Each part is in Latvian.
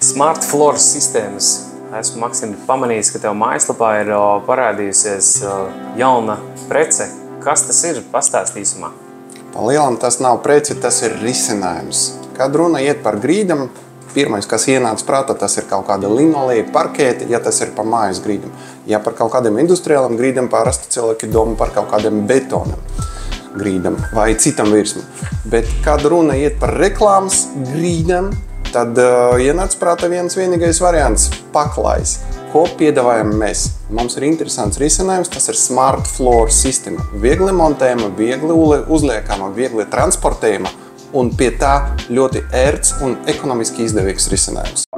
Smart Floor sistēmas. Esmu, Maksim, pamanījis, ka tev mājaslapā ir parādījusies jauna prece. Kas tas ir? Pastāst īsumā. Pa lielam tas nav prece, tas ir risinājums. Kad runa iet par grīdam, pirmais, kas ienāca prātā, tas ir kaut kāda linoleja parkēti, ja tas ir pa mājas grīdam. Ja par kaut kādiem industriālam grīdam parasti cilvēki domā par kaut kādiem betonam grīdam vai citam virsmam. Bet, kad runa iet par reklāmas grīdam, tad ienāca prātā viens vienīgais variants – paklājs. Ko piedāvājam mēs? Mums ir interesants risinājums, tas ir Smart Floor sistēma. Viegli montējama, viegli uzliekama, viegli transportējama un pie tā ļoti ērts un ekonomiski izdevīgs risinājums.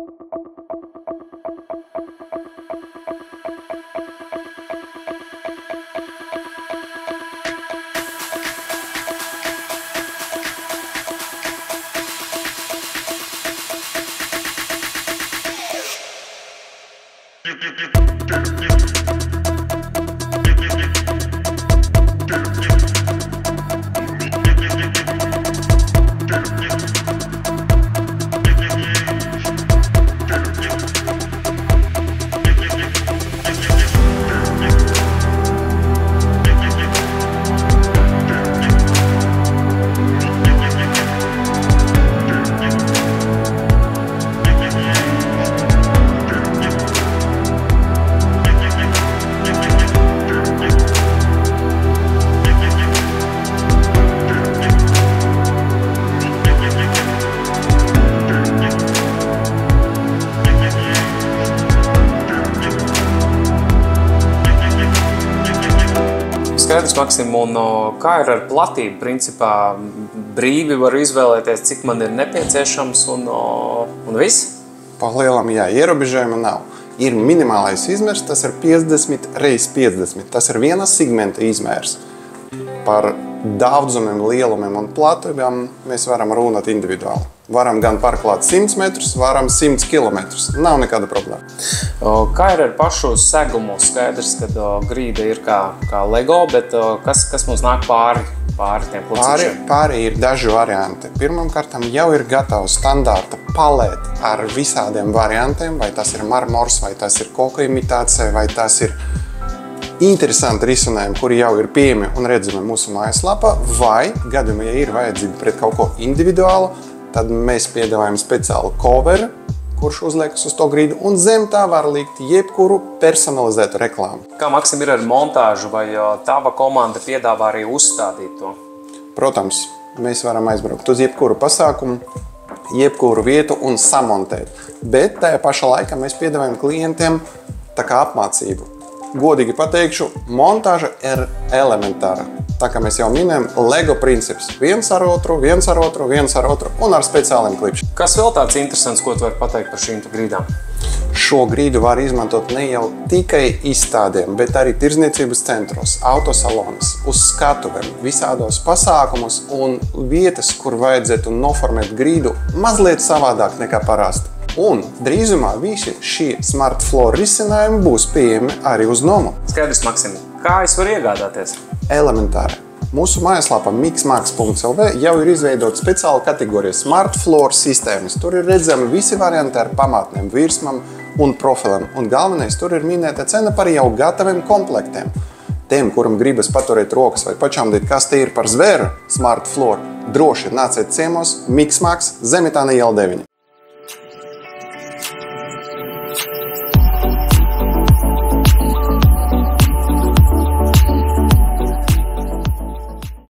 Skaidrs, Maksim, un kā ir ar platību? Principā brīvi varu izvēlēties, cik man ir nepieciešams un viss? Pa lielam, jā, ierobežojuma nav. Ir minimālais izmērs, tas ir 50 x 50. Tas ir viena segmenta izmērs. Par daudzumiem, lielumiem un platībām mēs varam runāt individuāli. Varam gan pārklāt 100 metrus, varam 100 kilometrus. Nav nekāda problēma. Kā ir ar pašu segumu? Skaidrs, ka grīda ir kā Lego, bet kas mums nāk pāri tiem klucīšiem? Pāri ir daži varianti. Pirmkārt, jau ir gatava standarta palete ar visādiem variantiem, vai tas ir marmors, vai tas ir koka imitācija, vai tas ir interesanti risinājumi, kuri jau ir pieejami un redzami mūsu mājaslapā, vai gadījumā, ja ir vajadzība pret kaut ko individuālu, tad mēs piedāvājam speciālu coveru, kurš uzliekas uz to grīdu, un zem tā var likt jebkuru personalizētu reklāmu. Kā, Maksim, ir ar montāžu, vai tava komanda piedāvā arī uzstādīt to? Protams, mēs varam aizbraukt uz jebkuru pasākumu, jebkuru vietu un samontēt. Bet tajā pašā laikā mēs piedāvājam klientiem tā kā apmācību. Godīgi pateikšu, montāža ir elementāra. Tā kā mēs jau minējam, Lego princips. Viens ar otru un ar speciāliem klipšiem. Kas vēl tāds interesants, ko tu vari pateikt par šīm grīdām? Šo grīdu var izmantot ne jau tikai izstādēm, bet arī tirdzniecības centros, autosalonas, uz skatuvēm, visādos pasākumus un vietas, kur vajadzētu noformēt grīdu mazliet savādāk nekā parasti. Un drīzumā visi šie Smart Floor risinājumi būs pieejami arī uz nomu. Skaidrs, Maksim, kā es varu iegādāties? Elementāri. Mūsu mājaslapā mixmax.lv jau ir izveidota speciāla kategorija Smart Floor sistēmas. Tur ir redzami visi varianti ar pamatniem, virsmam un profilam. Un galvenais, tur ir minēta cena par jau gataviem komplektiem. Tiem, kuram gribas paturēt rokas vai pačamdīt, kas te ir par zvēru Smart Floor, droši nāciet ciemos Mixmax Zemitāna iela 9.